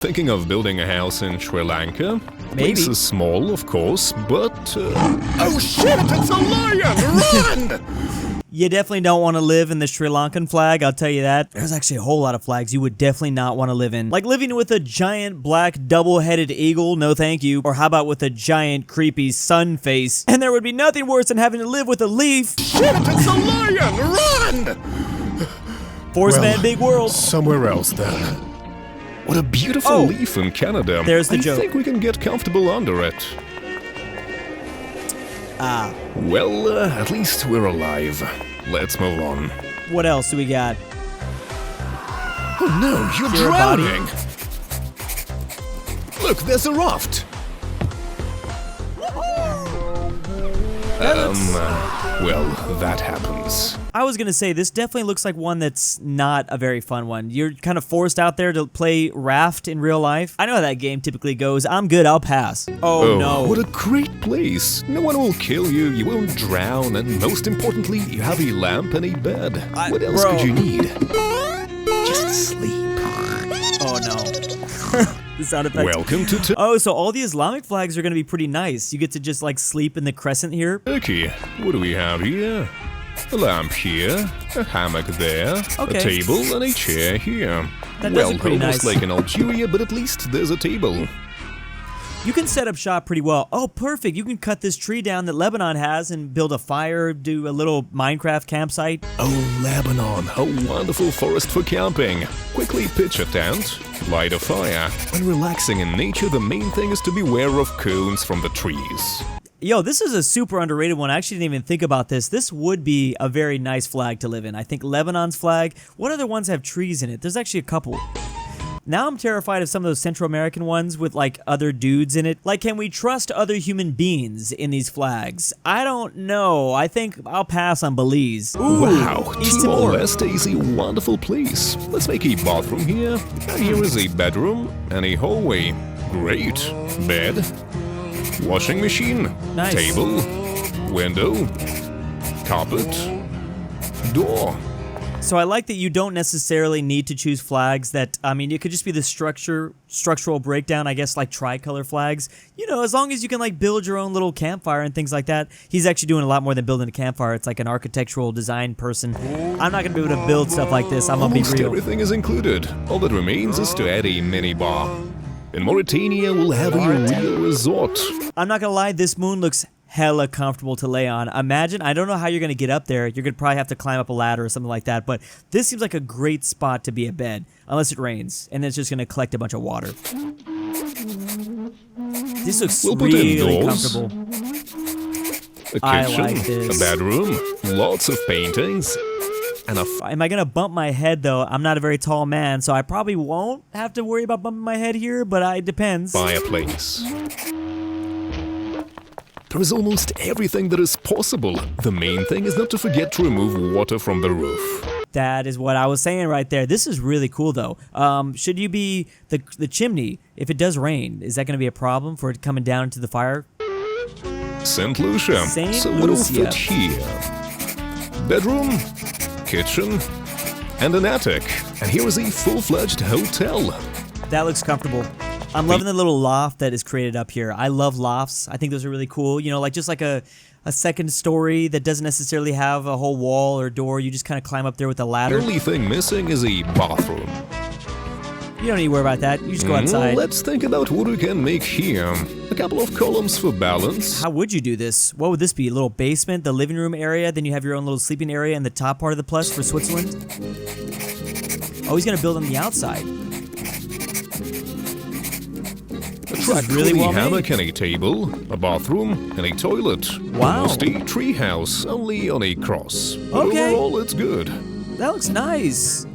Thinking of building a house in Sri Lanka? Maybe. Place is small, of course, but... Oh shit, it's a lion! Run! You definitely don't want to live in the Sri Lankan flag, I'll tell you that. There's actually a whole lot of flags you would definitely not want to live in. Like living with a giant black double-headed eagle, no thank you. Or how about with a giant creepy sun face? And there would be nothing worse than having to live with a leaf. Shit, it's a lion! Run! Force man, big world. Somewhere else then. What a beautiful leaf in Canada. There's the joke. I think we can get comfortable under it. Ah. Well, at least we're alive. Let's move on. What else do we got? Oh no, you're Your drowning! Look, there's a raft! Well, that happens. I was gonna say, this definitely looks like one that's not a very fun one. You're kind of forced out there to play Raft in real life. I know how that game typically goes. I'm good, I'll pass. Oh no. What a great place. No one will kill you, you won't drown, and most importantly, you have a lamp and a bed. What else could you need? Just sleep. Oh no. The sound effect. Welcome to Oh, so all the Islamic flags are gonna be pretty nice. You get to just like sleep in the crescent here. Turkey. What do we have here? A lamp here, a hammock there, a table and a chair here. That does look pretty almost nice. like in Algeria, but at least there's a table. You can set up shop pretty well. Oh, perfect. You can cut this tree down that Lebanon has and build a fire, do a little Minecraft campsite. Oh, Lebanon, a wonderful forest for camping. Quickly pitch a tent, light a fire. When relaxing in nature, the main thing is to beware of cones from the trees. Yo, this is a super underrated one. I actually didn't even think about this. This would be a very nice flag to live in. I think Lebanon's flag. What other ones have trees in it? There's actually a couple. Now I'm terrified of some of those Central American ones with like other dudes in it. Like, can we trust other human beings in these flags? I don't know. I think I'll pass on Belize. Ooh, wow, East Timor. Timor-Leste is a wonderful place. Let's make a bathroom here. And here is a bedroom and a hallway. Great. Bed. Washing machine. Nice. Table. Window. Carpet. Door. So I like that you don't necessarily need to choose flags that, I mean, it could just be the structural breakdown, I guess, like tricolor flags. You know, as long as you can like build your own little campfire and things like that. He's actually doing a lot more than building a campfire. It's like an architectural design person. I'm not going to be able to build stuff like this. I'm going to be real. Everything is included. All that remains is to add a mini bar. In Mauritania, we'll have a real resort. I'm not going to lie, this moon looks hella comfortable to lay on. Imagine, I don't know how you're going to get up there. You're going to probably have to climb up a ladder or something like that, but this seems like a great spot to be a bed, unless it rains, and it's just going to collect a bunch of water. This looks really comfortable. A kitchen, I like this. a bedroom, lots of paintings, and Am I going to bump my head, though? I'm not a very tall man, so I probably won't have to worry about bumping my head here, but it depends. fireplace. There is almost everything that is possible. The main thing is not to forget to remove water from the roof. That is what I was saying right there. This is really cool, though. Should you be the chimney, if it does rain, is that going to be a problem for it coming down into the fire? St. Lucia. St. So it'll Lucia. fit here. Bedroom, kitchen, and an attic. And here is a full-fledged hotel. That looks comfortable. I'm loving the little loft that is created up here. I love lofts. I think those are really cool. You know, like just like a second story that doesn't necessarily have a whole wall or door. You just kind of climb up there with a ladder. The only thing missing is a bathroom. You don't need to worry about that. You just go outside. Let's think about what we can make here. A couple of columns for balance. How would you do this? What would this be? A little basement, the living room area, then you have your own little sleeping area in the top part of the plus for Switzerland? Oh, he's going to build on the outside. A really well hammock and a table, a bathroom, and a toilet. Wow. Almost a tree house, only on a cross. But Okay. overall, it's good. That looks nice.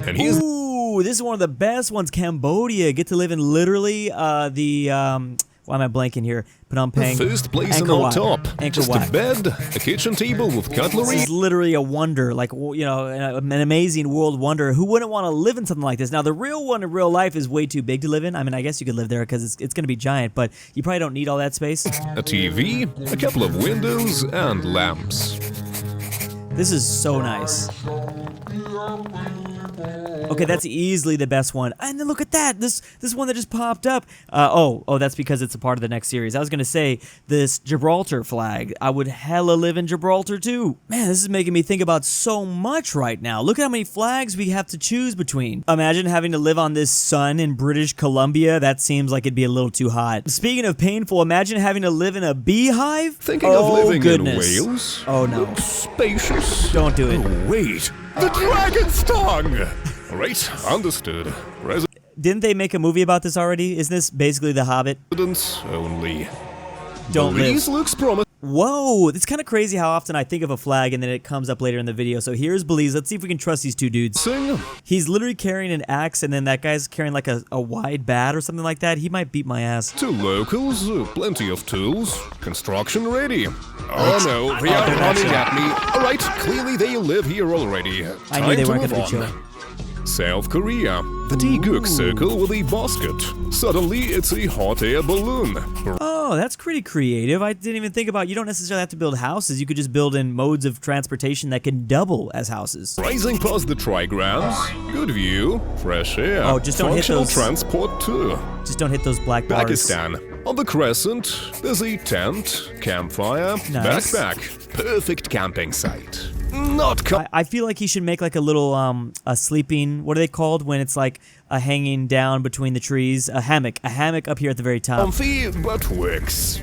And here's Ooh, this is one of the best ones. Cambodia. Get to live in literally why am I blanking here? Phnom Penh. the first place in Angkor on Wat. top. Angkor Just Wat. a bed, a kitchen table with cutlery. This is literally a wonder, like, you know, an amazing world wonder. Who wouldn't want to live in something like this? Now, the real one in real life is way too big to live in. I mean, I guess you could live there because it's going to be giant, but you probably don't need all that space. A TV, a couple of windows, and lamps. This is so nice. Okay, that's easily the best one. And then look at that. This one that just popped up. Oh, that's because it's a part of the next series. I was gonna say this Gibraltar flag. I would hella live in Gibraltar too. Man, this is making me think about so much right now. Look at how many flags we have to choose between. Imagine having to live on this sun in British Columbia. That seems like it'd be a little too hot. Speaking of painful, imagine having to live in a beehive. Thinking of living goodness. in Wales? Oh no. Spacious. Don't do it. Oh, wait. The dragon's tongue! Right, understood. Didn't they make a movie about this already? Isn't this basically The Hobbit? Residents only. Don't Belize live. looks promising. Whoa, it's kind of crazy how often I think of a flag and then it comes up later in the video. So here's Belize. Let's see if we can trust these two dudes. He's literally carrying an axe and then that guy's carrying like a wide bat or something like that. He might beat my ass. To locals, plenty of tools. Construction ready. Oh no, they are running at me. Alright, clearly they live here already. I knew they weren't Time gonna move be on. chill. South Korea. The Daeguk circle with a basket. Suddenly, it's a hot air balloon. Oh, that's pretty creative. I didn't even think about, you don't necessarily have to build houses. You could just build in modes of transportation that can double as houses. Rising past the trigrams. Good view. Fresh air. Oh, just don't hit Functional those- transport too. Just don't hit those black bars. Pakistan. On the crescent, there's a tent, campfire, Nice. backpack. Perfect camping site. Not I feel like he should make like a little a sleeping, what are they called when it's like a hanging down between the trees? A hammock up here at the very top. comfy, but works.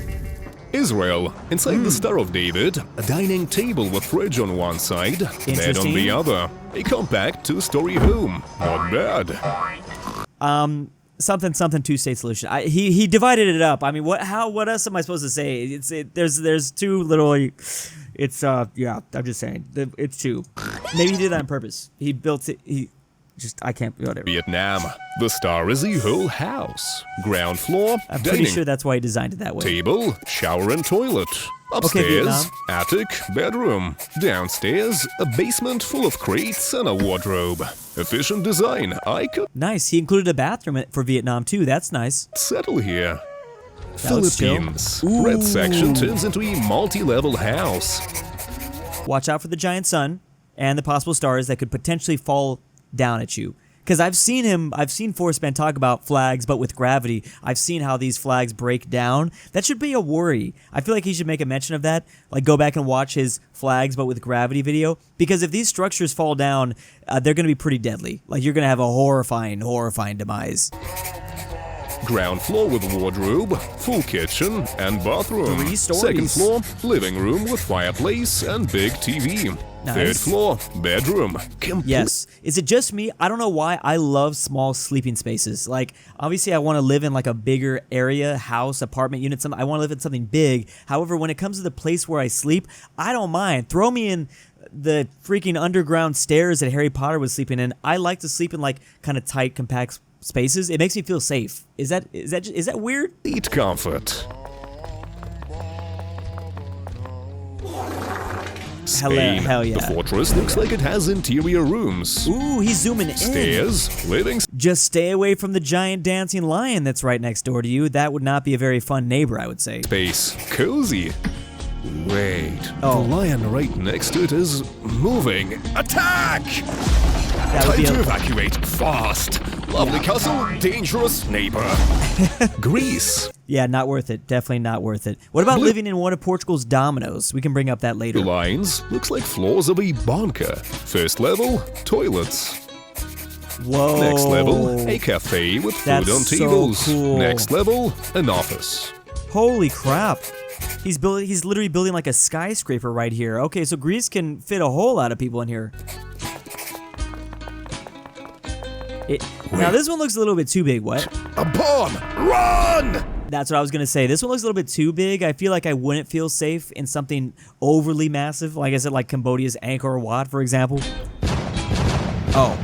Israel. Inside the Star of David, a dining table with fridge on one side, bed on Interesting. the other. A compact two-story home. Not bad. Something two-state solution. He divided it up. I mean, what else am I supposed to say? There's two little. It's yeah. I'm just saying. It's two. Maybe he did that on purpose. He built it. I can't. Whatever. Vietnam. The Star is a whole house. Ground floor, I'm pretty dining sure that's why he designed it that way. table, shower and toilet. Upstairs, Vietnam. attic, bedroom. Downstairs, a basement full of crates and a wardrobe. Efficient design. I could Nice. He included a bathroom for Vietnam too. That's nice. settle here. That looks chill. Philippines. Red section turns into a multi-level house. Watch out for the giant sun and the possible stars that could potentially fall down at you. Because I've seen Forrest Man talk about flags, but with gravity. I've seen how these flags break down. That should be a worry. I feel like he should make a mention of that. Like, go back and watch his flags, but with gravity video. Because if these structures fall down, they're going to be pretty deadly. Like, you're going to have a horrifying demise. Ground floor with wardrobe, full kitchen and bathroom. 3 stories. Second floor, living room with fireplace and big TV. Nice. Third floor, bedroom. Yes. Is it just me? I don't know why I love small sleeping spaces. Like, obviously I want to live in like a bigger area, house, apartment unit, I want to live in something big. However, when it comes to the place where I sleep, I don't mind. Throw me in the freaking underground stairs that Harry Potter was sleeping in. I like to sleep in like kind of tight, compact spaces. It makes me feel safe. Is that weird? Eat comfort. Spain. Hell yeah. The fortress looks like it has interior rooms. Ooh, he's zooming in. Stairs, living Just stay away from the giant dancing lion that's right next door to you. That would not be a very fun neighbor, I would say. space. Cozy. Wait, Oh. the lion right next to it is moving. Attack! That would Time be to a, evacuate fast. Lovely castle, dangerous neighbor. Greece. yeah, not worth it. Definitely not worth it. What about living in one of Portugal's dominoes? We can bring up that later. The lines looks like floors of a bunker. First level, toilets. Whoa. Next level, a cafe with food That's on so tables. cool. Next level, an office. Holy crap. He's literally building like a skyscraper right here. Okay, so Greece can fit a whole lot of people in here. Now this one looks a little bit too big. What? A bomb! Run! That's what I was gonna say. This one looks a little bit too big. I feel like I wouldn't feel safe in something overly massive. Like I said, like Cambodia's Angkor Wat, for example. Oh.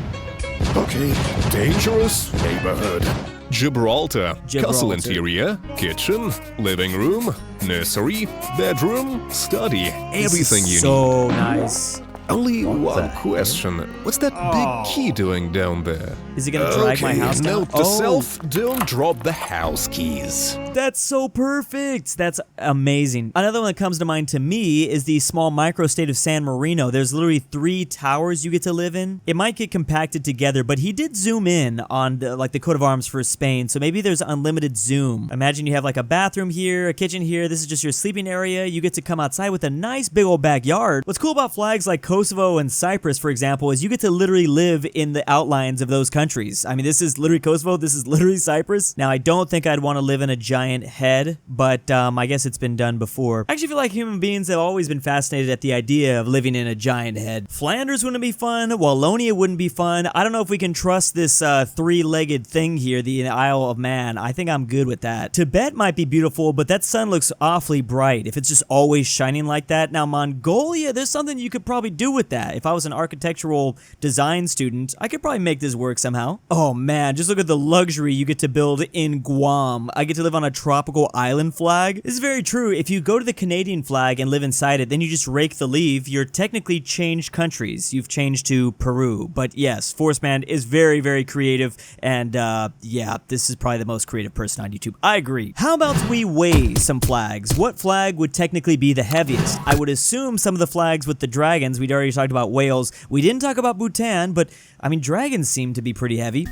Okay, dangerous neighborhood. Gibraltar. Castle interior, kitchen, living room, nursery, bedroom, study. Everything you need. So nice. Only What the one hell? question. What's that big key doing down there? Is he gonna drag my house down? Note to self, don't drop the house keys. That's so perfect. That's amazing. Another one that comes to mind to me is the small microstate of San Marino. There's literally 3 towers you get to live in. It might get compacted together, but he did zoom in on the coat of arms for Spain, so maybe there's unlimited zoom. Imagine you have like a bathroom here, a kitchen here. This is just your sleeping area. You get to come outside with a nice big old backyard. What's cool about flags like Kosovo and Cyprus, for example, is you get to literally live in the outlines of those countries. I mean, this is literally Kosovo. This is literally Cyprus. Now, I don't think I'd want to live in a giant head, but I guess it's been done before. I actually feel like human beings have always been fascinated at the idea of living in a giant head. Flanders wouldn't be fun. Wallonia wouldn't be fun. I don't know if we can trust this 3-legged thing here, the Isle of Man. I think I'm good with that. Tibet might be beautiful, but that sun looks awfully bright if it's just always shining like that. Now, Mongolia, there's something you could probably do with that. If I was an architectural design student, I could probably make this work somehow. Oh man, just look at the luxury you get to build in Guam. I get to live on a tropical island flag. This is very true. If you go to the Canadian flag and live inside it, then you just rake the leaf, you're technically changed countries. You've changed to Peru. But yes, Forceman is very, very creative, and yeah, this is probably the most creative person on YouTube. I agree. How about we weigh some flags? What flag would technically be the heaviest? I would assume some of the flags with the dragons. We'd already talked about whales. We didn't talk about Bhutan, but I mean, dragons seem to be pretty heavy.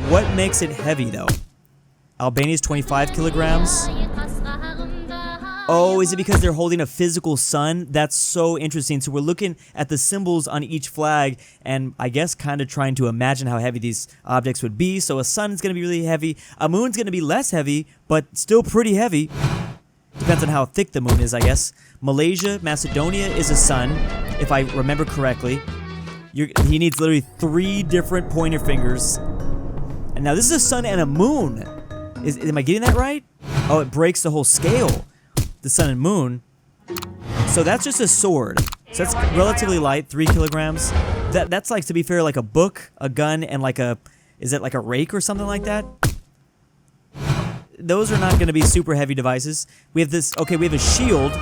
What makes it heavy though? Albania's 25 kilograms. Oh, is it because they're holding a physical sun? That's so interesting. So we're looking at the symbols on each flag and I guess kind of trying to imagine how heavy these objects would be. So a sun is going to be really heavy. A moon's going to be less heavy, but still pretty heavy. Depends on how thick the moon is, I guess. Malaysia, Macedonia is a sun, if I remember correctly. He needs literally 3 different pointer fingers. And now this is a sun and a moon. Am I getting that right? Oh, it breaks the whole scale. The sun and moon. So that's just a sword. So that's relatively light, 3 kilograms. That's like, to be fair, like a book, a gun, and like a, is it like a rake or something like that? Those are not going to be super heavy devices. We have this, okay, we have a shield.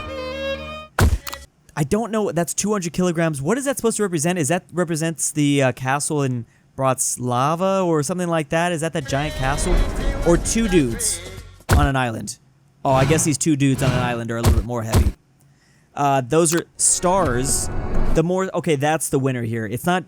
I don't know, that's 200 kilograms. What is that supposed to represent? Is that represents the castle in Bratislava or something like that? Is that giant castle? Or 2 dudes on an island? Oh, I guess these 2 dudes on an island are a little bit more heavy. Those are stars. The more, okay, that's the winner here. It's not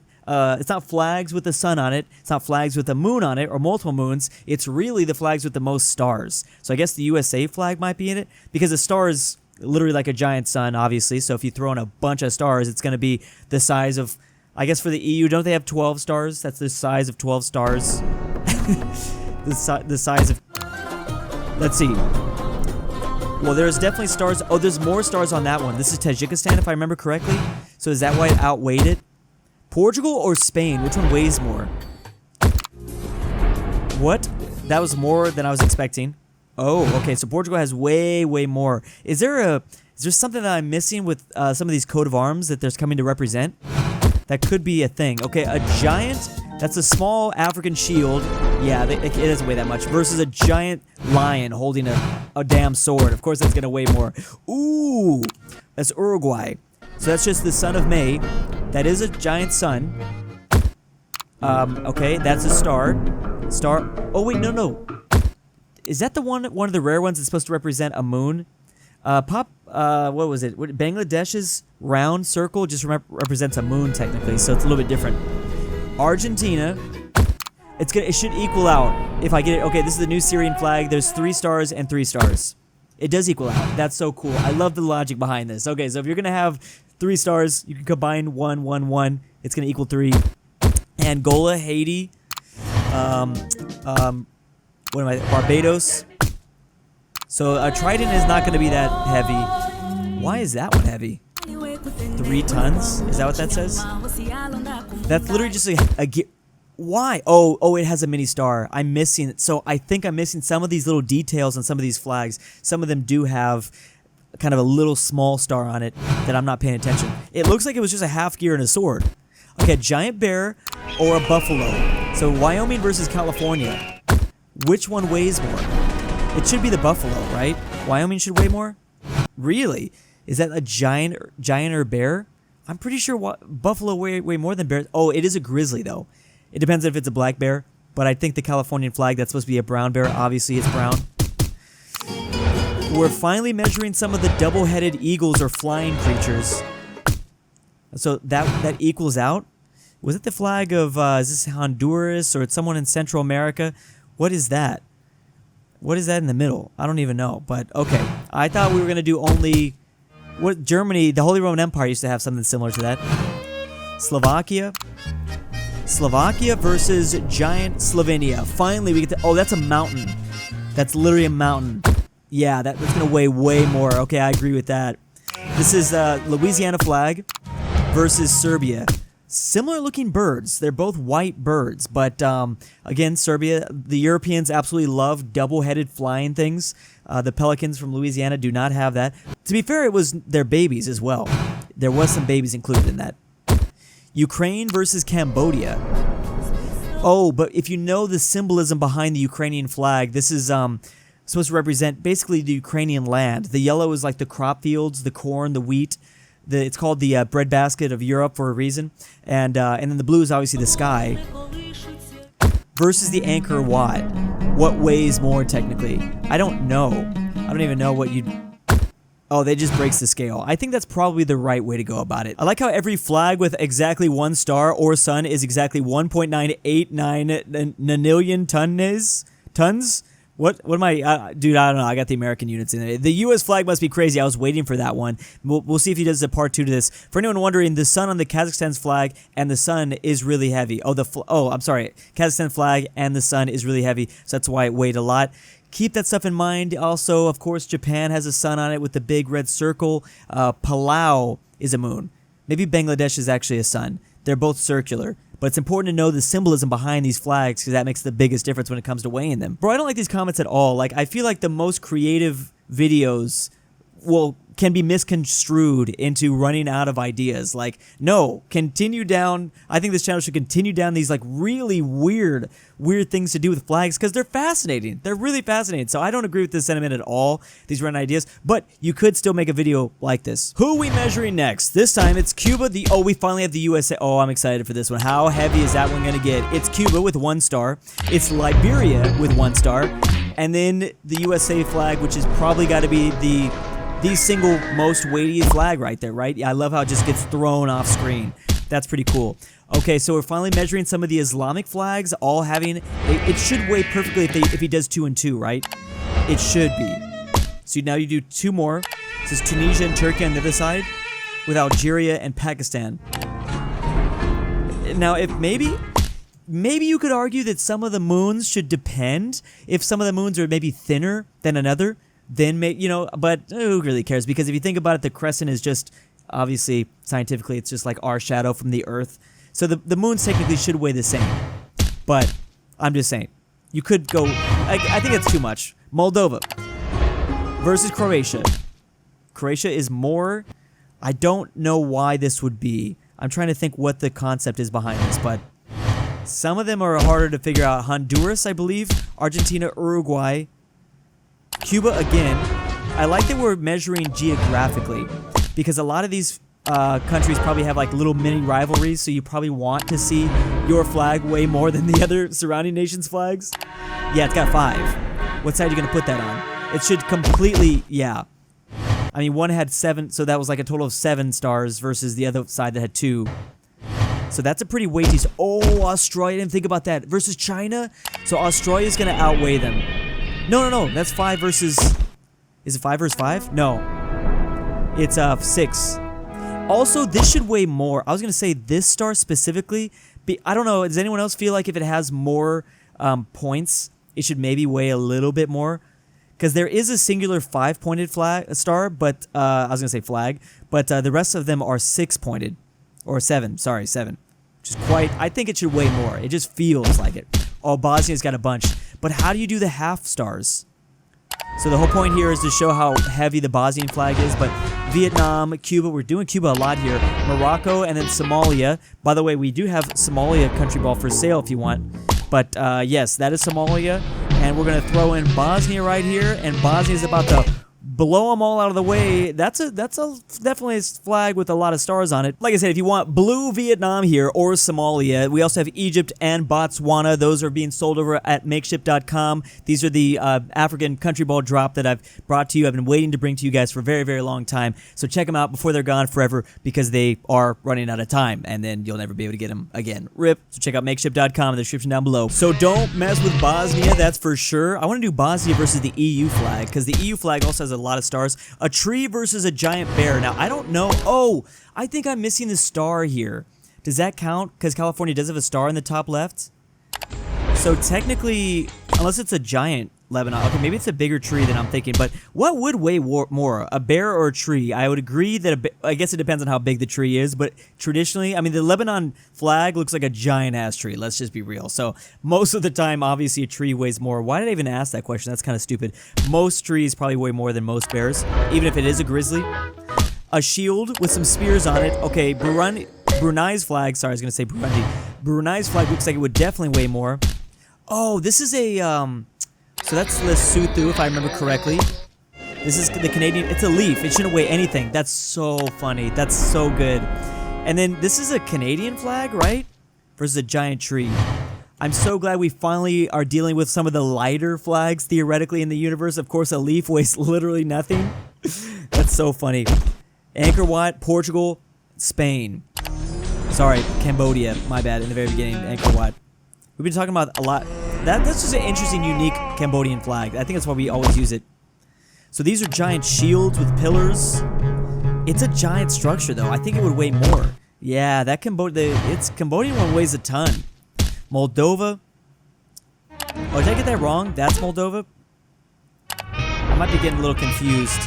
flags with the sun on it. It's not flags with the moon on it or multiple moons. It's really the flags with the most stars. So I guess the USA flag might be in it because the star is literally like a giant sun, obviously. So if you throw in a bunch of stars, it's going to be the size of, I guess for the EU, don't they have 12 stars? That's the size of 12 stars. the size of, let's see. Well, there's definitely stars. Oh, there's more stars on that one. This is Tajikistan, if I remember correctly. So is that why it outweighed it? Portugal or Spain? Which one weighs more? What? That was more than I was expecting. Oh, okay. So Portugal has way, way more. Is there something that I'm missing with some of these coat of arms that there's coming to represent? That could be a thing. Okay, a giant. That's a small African shield. Yeah, it doesn't weigh that much. Versus a giant lion holding a damn sword. Of course, that's gonna weigh more. Ooh, that's Uruguay. So that's just the sun of May. That is a giant sun. Okay, that's a star. Star. Oh wait, no. Is that the one of the rare ones that's supposed to represent a moon? What was it? Bangladesh's round circle just represents a moon technically, so it's a little bit different. Argentina. It should equal out if I get it. Okay, this is the new Syrian flag. There's 3 stars and 3 stars. It does equal out. That's so cool. I love the logic behind this. Okay, so if you're gonna have 3 stars, you can combine 1, 1, 1. It's gonna equal 3. Angola, Haiti, Barbados. So a trident is not gonna be that heavy. Why is that one heavy? 3 tons? Is that what that says? That's literally just a gear. Why? Oh, it has a mini star. I'm missing it. So I think I'm missing some of these little details on some of these flags. Some of them do have kind of a little small star on it that I'm not paying attention. It looks like it was just a half gear and a sword. Okay, a giant bear or a buffalo. So Wyoming versus California. Which one weighs more? It should be the buffalo, right? Wyoming should weigh more? Really? Is that a giant or bear? I'm pretty sure buffalo weigh way more than bears. Oh, it is a grizzly though. It depends if it's a black bear, but I think the Californian flag, that's supposed to be a brown bear. Obviously, it's brown. We're finally measuring some of the double-headed eagles or flying creatures. So that equals out. Was it the flag of, is this Honduras or it's someone in Central America? What is that? What is that in the middle? I don't even know, but okay. I thought we were going to do only... What Germany, the Holy Roman Empire used to have something similar to that. Slovakia versus giant Slovenia. Finally, we get to... Oh, that's a mountain. That's literally a mountain. Yeah, that's going to weigh way more. Okay, I agree with that. This is Louisiana flag versus Serbia. Similar looking birds. They're both white birds, but again, Serbia, the Europeans absolutely love double-headed flying things. The pelicans from Louisiana do not have that. To be fair, it was their babies as well. There was some babies included in that. Ukraine versus Cambodia. Oh, but if you know the symbolism behind the Ukrainian flag, this is supposed to represent basically the Ukrainian land. The yellow is like the crop fields, the corn, the wheat. It's called the breadbasket of Europe for a reason. And then the blue is obviously the sky. Versus the Angkor Wat. What weighs more technically? I don't know. I don't even know what you'd... Oh, that just breaks the scale. I think that's probably the right way to go about it. I like how every flag with exactly 1 star or sun is exactly 1.989 nonillion tons. What am I... dude, I don't know. I got the American units in there. The U.S. flag must be crazy. I was waiting for that one. We'll see if he does a part 2 to this. For anyone wondering, the sun on the Kazakhstan's flag and the sun is really heavy. I'm sorry. Kazakhstan flag and the sun is really heavy, so that's why it weighed a lot. Keep that stuff in mind. Also, of course, Japan has a sun on it with the big red circle. Palau is a moon. Maybe Bangladesh is actually a sun. They're both circular. But it's important to know the symbolism behind these flags because that makes the biggest difference when it comes to weighing them. Bro, I don't like these comments at all. Like, I feel like the most creative videos can be misconstrued into running out of ideas. Like, no, continue down. I think this channel should continue down these like really weird things to do with flags because they're fascinating. They're really fascinating. So I don't agree with this sentiment at all, these random ideas, but you could still make a video like this. Who are we measuring next? This time it's Cuba. We finally have the USA. Oh, I'm excited for this one. How heavy is that one going to get? It's Cuba with 1 star. It's Liberia with 1 star. And then the USA flag, which is probably got to be the single most weighty flag right there, right? I love how it just gets thrown off screen. That's pretty cool. Okay, so we're finally measuring some of the Islamic flags, all having... It should weigh perfectly if he does 2 and 2, right? It should be. So now you do 2 more. This is Tunisia and Turkey on the other side, with Algeria and Pakistan. Now, if maybe you could argue that some of the moons should depend. If some of the moons are maybe thinner than another, then but who really cares? Because if you think about it, the crescent is just, obviously, scientifically, it's just like our shadow from the Earth. So the moons technically should weigh the same. But I'm just saying, you could go, I think it's too much. Moldova versus Croatia. Croatia is more, I don't know why this would be. I'm trying to think what the concept is behind this, but some of them are harder to figure out. Honduras, I believe, Argentina, Uruguay, Cuba again. I like that we're measuring geographically because a lot of these countries probably have like little mini rivalries, so you probably want to see your flag way more than the other surrounding nations' flags. Yeah, it's got 5. What side are you going to put that on? It should completely, yeah. I mean, one had 7, so that was like a total of 7 stars versus the other side that had 2. So that's a pretty weighty... Oh, Australia, I didn't think about that. Versus China? So Australia's going to outweigh them. No. That's 5 versus... Is it 5 versus 5? No. It's 6. Also, this should weigh more. I was going to say this star specifically. I don't know. Does anyone else feel like if it has more points, it should maybe weigh a little bit more? Because there is a singular 5-pointed star, but... I was going to say flag. But the rest of them are 6-pointed. Or 7. Sorry, 7. Which is quite... I think it should weigh more. It just feels like it. Oh, Bosnia's got a bunch. But how do you do the half stars? So the whole point here is to show how heavy the Bosnian flag is. But Vietnam, Cuba, we're doing Cuba a lot here. Morocco, and then Somalia. By the way, we do have Somalia country ball for sale if you want. But yes, that is Somalia. And we're going to throw in Bosnia right here. And Bosnia is about to blow them all out of the way. That's definitely a flag with a lot of stars on it. Like I said, if you want blue Vietnam here or Somalia, we also have Egypt and Botswana. Those are being sold over at makeshift.com. These are the African country ball drop that I've brought to you. I've been waiting to bring to you guys for a very, very long time. So check them out before they're gone forever, because they are running out of time, and then you'll never be able to get them again. RIP. So check out makeshift.com in the description down below. So don't mess with Bosnia, that's for sure. I want to do Bosnia versus the EU flag, because the EU flag also has a lot of stars. A tree versus a giant bear. Now, I don't know. Oh, I think I'm missing the star here. Does that count? Because California does have a star in the top left. So technically, unless it's a giant Lebanon. Okay, maybe it's a bigger tree than I'm thinking, but what would weigh more, a bear or a tree? I would agree that I guess it depends on how big the tree is, but traditionally, I mean, the Lebanon flag looks like a giant-ass tree. Let's just be real. So most of the time, obviously, a tree weighs more. Why did I even ask that question? That's kind of stupid. Most trees probably weigh more than most bears, even if it is a grizzly. A shield with some spears on it. Okay, Brunei's flag, sorry, I was going to say Burundi. Brunei's flag looks like it would definitely weigh more. Oh, this is a, so that's Lesotho, if I remember correctly. This is the Canadian, it's a leaf. It shouldn't weigh anything. That's so funny. That's so good. And then this is a Canadian flag, right? Versus a giant tree. I'm so glad we finally are dealing with some of the lighter flags, theoretically, in the universe. Of course, a leaf weighs literally nothing. That's so funny. Angkor Wat, Portugal, Spain. Sorry, Cambodia. My bad, in the very beginning, Angkor Wat. We've been talking about a lot. That's just an interesting, unique Cambodian flag. I think that's why we always use it. So these are giant shields with pillars. It's a giant structure, though. I think it would weigh more. Yeah, that Cambodian one weighs a ton. Moldova. Oh, did I get that wrong? That's Moldova? I might be getting a little confused.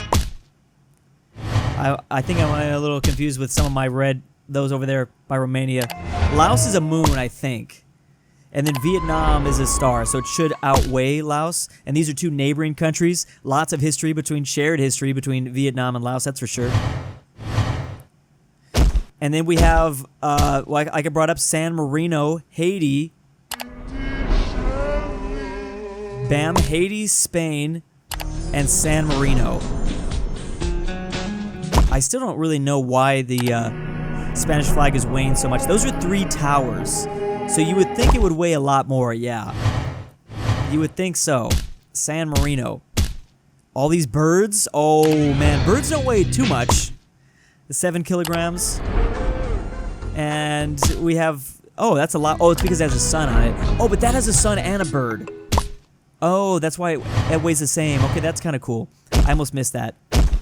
I think I'm a little confused with some of my red, those over there by Romania. Laos is a moon, I think. And then Vietnam is a star, so it should outweigh Laos. And these are two neighboring countries. Lots of shared history between Vietnam and Laos, that's for sure. And then we have, like I brought up, San Marino, Haiti. Bam, Haiti, Spain, and San Marino. I still don't really know why the Spanish flag is weighing so much. Those are 3 towers. So you would think it would weigh a lot more, yeah. You would think so. San Marino. All these birds? Oh, man. Birds don't weigh too much. The 7 kilograms. And we have... Oh, that's a lot. Oh, it's because it has a sun on it. Oh, but that has a sun and a bird. Oh, that's why it weighs the same. Okay, that's kind of cool. I almost missed that.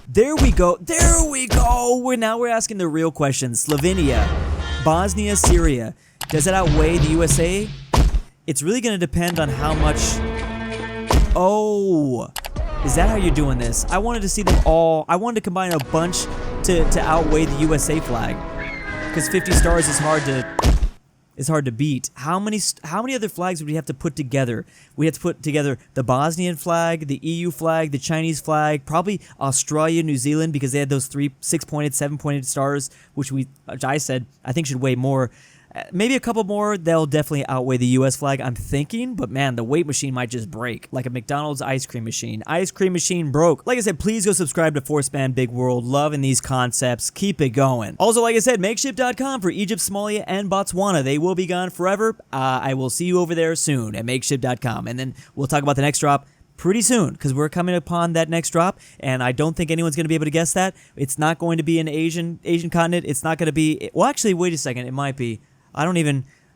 There we go. There we go. Now we're asking the real questions. Slovenia. Bosnia, Syria. Does it outweigh the USA? It's really going to depend on how much... Oh, is that how you're doing this? I wanted to see them all. I wanted to combine a bunch to outweigh the USA flag. Because 50 stars is hard to beat. How many other flags would we have to put together? We have to put together the Bosnian flag, the EU flag, the Chinese flag, probably Australia, New Zealand, because they had those 3 6-pointed, 7-pointed stars, which I said I think should weigh more. Maybe a couple more, they'll definitely outweigh the US flag, I'm thinking, but man, the weight machine might just break, like a McDonald's ice cream machine. Ice cream machine broke. Like I said, please go subscribe to Force-Span Big World. Loving these concepts. Keep it going. Also, like I said, makeshift.com for Egypt, Somalia, and Botswana. They will be gone forever. I will see you over there soon at makeshift.com, and then we'll talk about the next drop pretty soon, because we're coming upon that next drop, and I don't think anyone's going to be able to guess that. It's not going to be an Asian continent. It's not going to be... Well, actually, wait a second. It might be...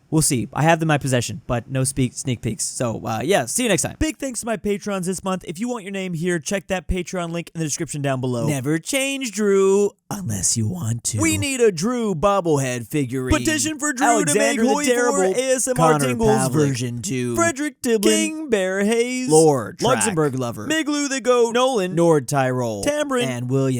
We'll see. I have them in my possession, but no sneak peeks. So, yeah, see you next time. Big thanks to my patrons this month. If you want your name here, check that Patreon link in the description down below. Never change Drew, unless you want to. We need a Drew bobblehead figurine. Petition for Drew Alexander to make Hoy the Terrible, for ASMR Connor Tingles Pavlik, version 2. Frederick Tiblin, King Bear Hayes. Lord Track, Luxembourg Lover. Miglu the Goat, Nolan. Nord Tyrol, Tamron. and William.